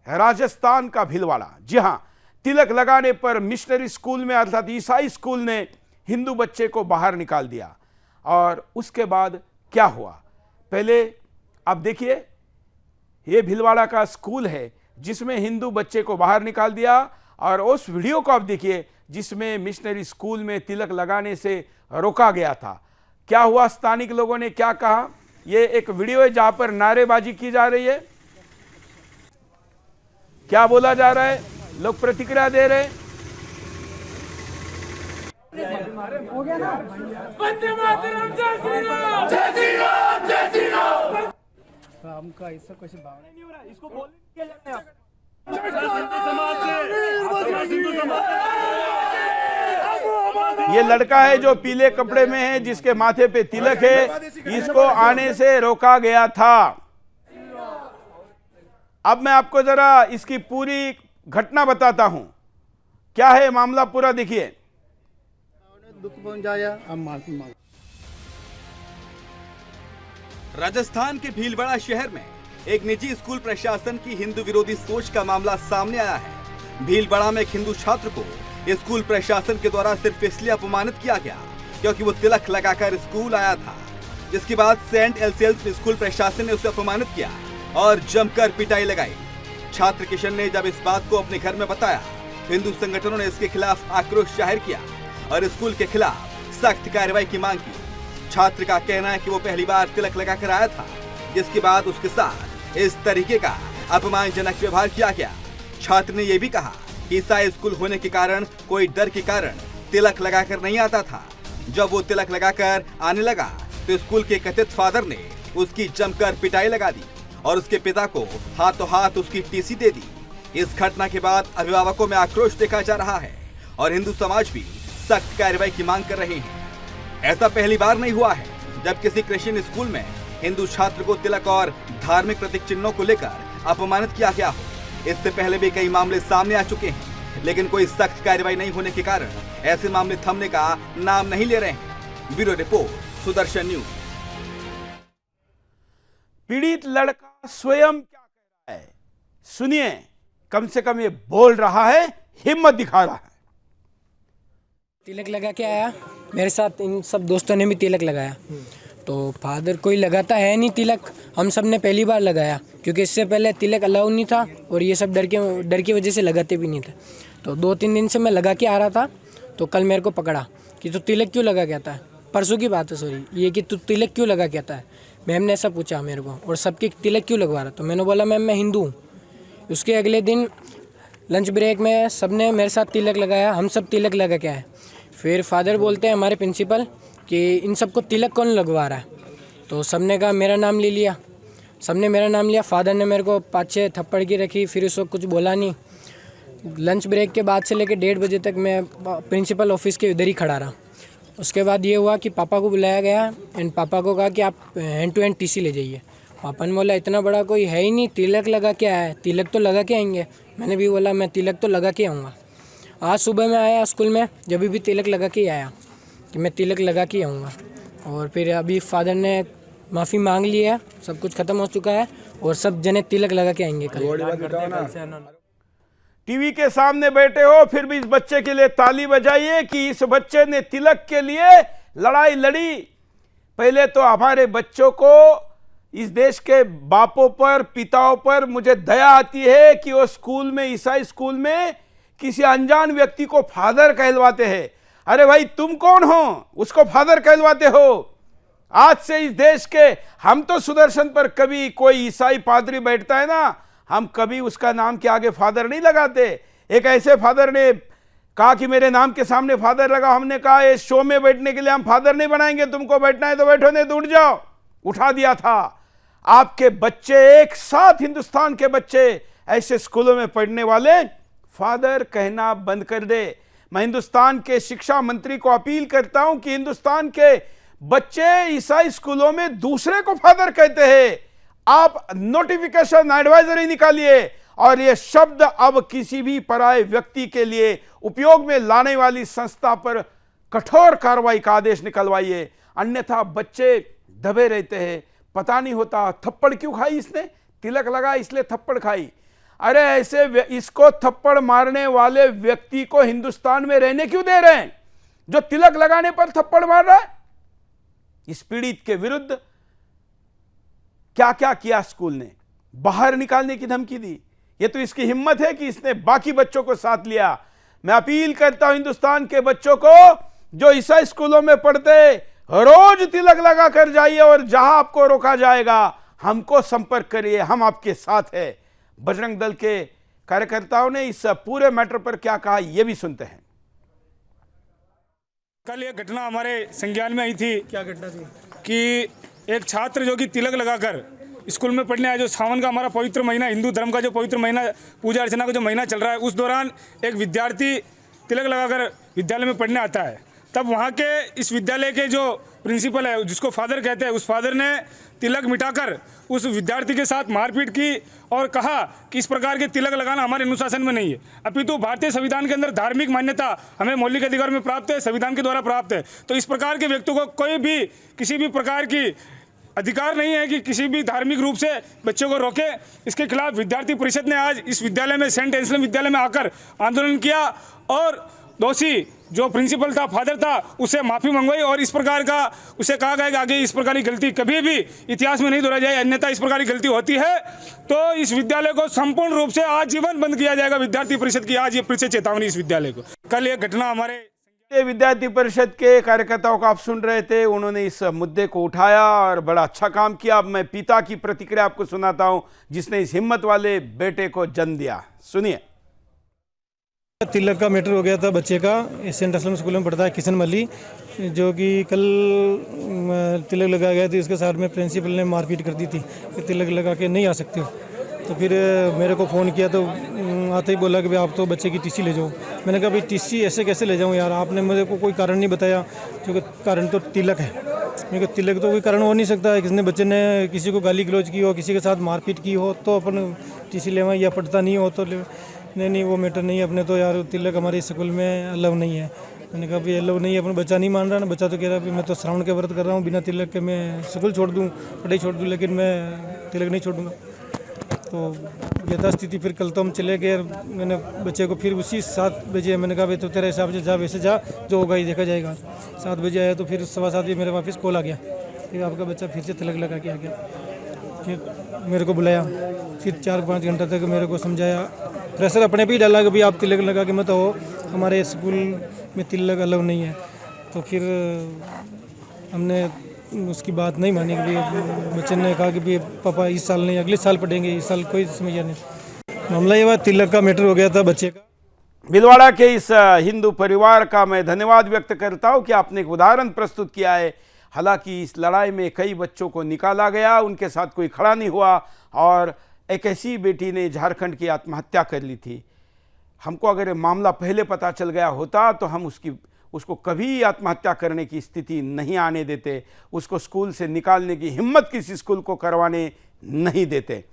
राजस्थान का भीलवाड़ा। जी हां, तिलक लगाने पर मिशनरी स्कूल में अर्थात ईसाई स्कूल ने हिंदू बच्चे को बाहर निकाल दिया। और उसके बाद क्या हुआ, पहले आप देखिए। ये भीलवाड़ा का स्कूल है जिसमें हिंदू बच्चे को बाहर निकाल दिया, और उस वीडियो को आप देखिए जिसमें मिशनरी स्कूल में तिलक लगाने से रोका गया था। क्या हुआ, स्थानिक लोगों ने क्या कहा, ये एक वीडियो है जहां पर नारेबाजी की जा रही है। क्या बोला जा रहा है, लोग प्रतिक्रिया दे रहे हैं। हो गया ना, वंदे मातरम, जय श्री राम, जय श्री राम, जय श्री राम। हमका ऐसा कुछ भाव नहीं हो रहा, इसको बोलने क्या जाते हैं आप? ये लड़का है जो पीले कपड़े में है, जिसके माथे पे तिलक है, इसको आने से रोका गया था। अब मैं आपको जरा इसकी पूरी घटना बताता हूं, क्या है मामला पूरा देखिए। दुख पहुंचाया, अब माफी मांग। राजस्थान के भीलवाड़ा शहर में एक निजी स्कूल प्रशासन की हिंदू विरोधी सोच का मामला सामने आया है। भीलवाड़ा में एक हिंदू छात्र को स्कूल प्रशासन के द्वारा सिर्फ इसलिए अपमानित किया गया क्योंकि वो तिलक लगाकर स्कूल आया था, जिसके बाद सेंट एल्सियस स्कूल प्रशासन ने उसे अपमानित किया और जमकर पिटाई लगाई। छात्र किशन ने जब इस बात को अपने घर में बताया, हिंदू संगठनों ने इसके खिलाफ आक्रोश जाहिर किया और स्कूल के खिलाफ सख्त कार्रवाई की मांग की। छात्र का कहना है कि वो पहली बार तिलक लगाकर आया था, जिसके बाद उसके साथ इस तरीके का अपमानजनक व्यवहार किया गया। छात्र ने यह भी कहा कि ईसाई स्कूल होने के कारण कोई डर के कारण तिलक लगाकर नहीं आता था। जब वो तिलक लगाकर आने लगा तो स्कूल के कथित फादर ने उसकी जमकर पिटाई लगा दी और उसके पिता को हाथों हाथ उसकी टीसी दे दी। इस घटना के बाद अभिभावकों में आक्रोश देखा जा रहा है और हिंदू समाज भी सख्त कार्रवाई की मांग कर रहे हैं। ऐसा पहली बार नहीं हुआ है जब किसी क्रिश्चियन स्कूल में हिंदू छात्र को तिलक और धार्मिक प्रतीक चिन्हों को लेकर अपमानित किया गया हो। इससे पहले भी कई मामले सामने आ चुके हैं, लेकिन कोई सख्त कार्रवाई नहीं होने के कारण ऐसे मामले थमने का नाम नहीं ले रहे हैं। Bureau report, Sudarshan news. पीड़ित लड़का स्वयं क्या कह रहा है, सुनिए। कम से कम ये बोल रहा है, हिम्मत दिखा रहा है। तिलक लगा के आया, मेरे साथ इन सब दोस्तों ने भी तिलक लगाया। तो फादर कोई लगाता है नहीं तिलक, हम सब ने पहली बार लगाया क्योंकि इससे पहले तिलक अलाउ नहीं था और ये सब डर की वजह से लगाते भी नहीं थे। तो 2-3 दिन से मैं लगा के आ रहा था, तो कल मेरे को पकड़ा कि तू तिलक क्यों लगा के आता है। परसों की बात है, सॉरी, ये कि तू तिलक क्यों लगा के आता है। मैम ने ऐसा पूछा मेरे को, और सबके तिलक क्यों लगवा रहा। तो मैंने बोला मैम मैं हिंदू हूँ। उसके अगले दिन लंच ब्रेक में सब ने मेरे साथ तिलक लगाया, हम सब तिलक लगा के आए। फिर फादर बोलते हैं हमारे प्रिंसिपल कि इन सबको तिलक कौन लगवा रहा है। तो सब ने कहा मेरा नाम ले लिया, सब ने मेरा नाम लिया। फादर ने मेरे को 5-6 थप्पड़ की रखी, फिर उसको कुछ बोला नहीं। लंच ब्रेक के बाद से लेकर 1:30 बजे तक मैं प्रिंसिपल ऑफिस के इधर ही खड़ा रहा। उसके बाद ये हुआ कि पापा को बुलाया गया एंड पापा को कहा कि आप हैंड टू हैंड टीसी ले जाइए। पापा ने बोला इतना बड़ा कोई है ही नहीं, तिलक लगा के आया है, तिलक तो लगा के आएंगे। मैंने भी बोला मैं तिलक तो लगा के आऊँगा। आज सुबह मैं आया स्कूल में, जब भी तिलक लगा के आया कि मैं तिलक लगा के आऊँगा। और फिर अभी फादर ने माफ़ी मांग ली है, सब कुछ ख़त्म हो चुका है और सब जने तिलक लगा के आएंगे कल। टीवी के सामने बैठे हो, फिर भी इस बच्चे के लिए ताली बजाइए कि इस बच्चे ने तिलक के लिए लड़ाई लड़ी। पहले तो हमारे बच्चों को, इस देश के बापों पर, पिताओं पर मुझे दया आती है कि वो स्कूल में, ईसाई स्कूल में किसी अनजान व्यक्ति को फादर कहलवाते हैं। अरे भाई तुम कौन हो, उसको फादर कहलवाते हो। आज से इस देश के, हम तो सुदर्शन पर कभी कोई ईसाई पादरी बैठता है ना, हम कभी उसका नाम के आगे फादर नहीं लगाते। एक ऐसे फादर ने कहा कि मेरे नाम के सामने फादर लगा, हमने कहा इस शो में बैठने के लिए हम फादर नहीं बनाएंगे, तुमको बैठना है तो बैठो, नहीं तो उठ जाओ, उठा दिया था। आपके बच्चे, एक साथ हिंदुस्तान के बच्चे ऐसे स्कूलों में पढ़ने वाले फादर कहना बंद कर दे। मैं हिंदुस्तान के शिक्षा मंत्री को अपील करता हूं कि हिंदुस्तान के बच्चे ईसाई स्कूलों में दूसरे को फादर कहते हैं, आप नोटिफिकेशन एडवाइजरी निकालिए और यह शब्द अब किसी भी पराये व्यक्ति के लिए उपयोग में लाने वाली संस्था पर कठोर कार्रवाई का आदेश निकलवाइए, अन्यथा बच्चे दबे रहते हैं। पता नहीं होता थप्पड़ क्यों खाई इसने, तिलक लगा इसलिए थप्पड़ खाई। अरे ऐसे इसको थप्पड़ मारने वाले व्यक्ति को हिंदुस्तान में रहने क्यों दे रहे हैं, जो तिलक लगाने पर थप्पड़ मार रहा है? इस पीड़ित के विरुद्ध क्या क्या किया स्कूल ने, बाहर निकालने की धमकी दी। ये तो इसकी हिम्मत है कि इसने बाकी बच्चों को साथ लिया। मैं अपील करता हूं हिंदुस्तान के बच्चों को जो ईसाई स्कूलों में पढ़ते, रोज तिलक लगा कर जाइए और जहां आपको रोका जाएगा हमको संपर्क करिए, हम आपके साथ हैं। बजरंग दल के कार्यकर्ताओं ने इस पूरे मैटर पर क्या कहा, यह भी सुनते हैं। कल ये घटना हमारे संज्ञान में आई थी। क्या घटना थी? कि एक छात्र जो कि तिलक लगाकर स्कूल में पढ़ने आया, जो सावन का हमारा पवित्र महीना, हिंदू धर्म का जो पवित्र महीना, पूजा अर्चना का जो महीना चल रहा है, उस दौरान एक विद्यार्थी तिलक लगाकर विद्यालय में पढ़ने आता है। तब वहाँ के इस विद्यालय के जो प्रिंसिपल है, जिसको फादर कहते हैं, उस फादर ने तिलक मिटाकर उस विद्यार्थी के साथ मारपीट की और कहा कि इस प्रकार के तिलक लगाना हमारे अनुशासन में नहीं है, अपितु भारतीय संविधान के अंदर धार्मिक मान्यता हमें मौलिक अधिकार में प्राप्त है, संविधान के द्वारा प्राप्त है। तो इस प्रकार के व्यक्तियों को कोई भी किसी भी प्रकार की अधिकार नहीं है कि किसी भी धार्मिक रूप से बच्चों को रोके। इसके खिलाफ विद्यार्थी परिषद ने आज इस विद्यालय में, सेंट एंसलम विद्यालय में आकर आंदोलन किया और दोषी जो प्रिंसिपल था, फादर था, उससे माफ़ी मंगवाई और इस प्रकार का उसे कहा गया कि आगे इस प्रकार की गलती कभी भी इतिहास में नहीं दोहराई जाए, अन्यथा इस प्रकार की गलती होती है तो इस विद्यालय को संपूर्ण रूप से आजीवन बंद किया जाएगा। विद्यार्थी परिषद की आज ये परिषद चेतावनी इस विद्यालय को। कल ये घटना हमारे विद्यार्थी परिषद के कार्यकर्ताओं को आप सुन रहे थे, उन्होंने इस मुद्दे को उठाया और बड़ा अच्छा काम किया। अब मैं पिता की प्रतिक्रिया आपको सुनाता हूं, जिसने इस हिम्मत वाले बेटे को जन्म दिया। सुनिए। तिलक का मैटर हो गया था बच्चे का, सेंट एंसलम स्कूल में पढ़ता है किशन मल्ली, जो कि कल तिलक लगा गया था। इसके साथ में प्रिंसिपल ने मारपीट कर दी थी कि तिलक लगा के नहीं आ सकते हो। तो फिर मेरे को फ़ोन किया तो आते ही बोला कि भाई आप तो बच्चे की टीसी ले जाओ। मैंने कहा भाई टीसी ऐसे कैसे ले जाऊँ यार, आपने मेरे को कोई कारण नहीं बताया, क्योंकि कारण तो तिलक है। मैंने कहा तिलक तो कोई कारण हो नहीं सकता है, किसने बच्चे ने किसी को गाली गलौज की हो, किसी के साथ मारपीट की हो तो अपन टीसी लेवा, या पढ़ता नहीं हो तो नहीं वो मैटर नहीं है अपने तो यार, तिलक हमारे स्कूल में अलाउ नहीं है। मैंने कहा भाई अलाउ नहीं है, अपना बच्चा नहीं मान रहा ना, बच्चा तो कह रहा है मैं तो श्रावण के व्रत कर रहा हूँ, बिना तिलक के मैं स्कूल छोड़ दूँ, पढ़ाई छोड़ दूँ, लेकिन मैं तिलक नहीं छोड़ूंगा। तो यथास्थिति फिर कल तो हम चले गए। मैंने बच्चे को फिर उसी 7 बजे मैंने कहा भाई तो तेरे हिसाब से जा, वैसे जा, जो होगा ही देखा जाएगा। 7 बजे आया तो फिर 7:15 बजे मेरे वापस कॉल आ गया, फिर आपका बच्चा फिर से तिलक लगा के आ गया। फिर मेरे को बुलाया, फिर 4-5 घंटा तक मेरे को समझाया, प्रेशर अपने पे ही डाला कि भाई आप तिलक लगा के मत हो, हमारे स्कूल में तिलक अलाउ नहीं है। तो फिर हमने उसकी बात नहीं मानी कि बच्चे ने कहा कि भाई पापा इस साल नहीं, अगले साल पढ़ेंगे, इस साल कोई समस्या नहीं। मामला ये हुआ, तिलक का मैटर हो गया था बच्चे का। भीलवाड़ा के इस हिंदू परिवार का मैं धन्यवाद व्यक्त करता हूं कि आपने एक उदाहरण प्रस्तुत किया है। हालांकि इस लड़ाई में कई बच्चों को निकाला गया, उनके साथ कोई खड़ा नहीं हुआ और एक ऐसी बेटी ने झारखंड की आत्महत्या कर ली थी। हमको अगर मामला पहले पता चल गया होता तो हम उसको कभी आत्महत्या करने की स्थिति नहीं आने देते, उसको स्कूल से निकालने की हिम्मत किसी स्कूल को करवाने नहीं देते।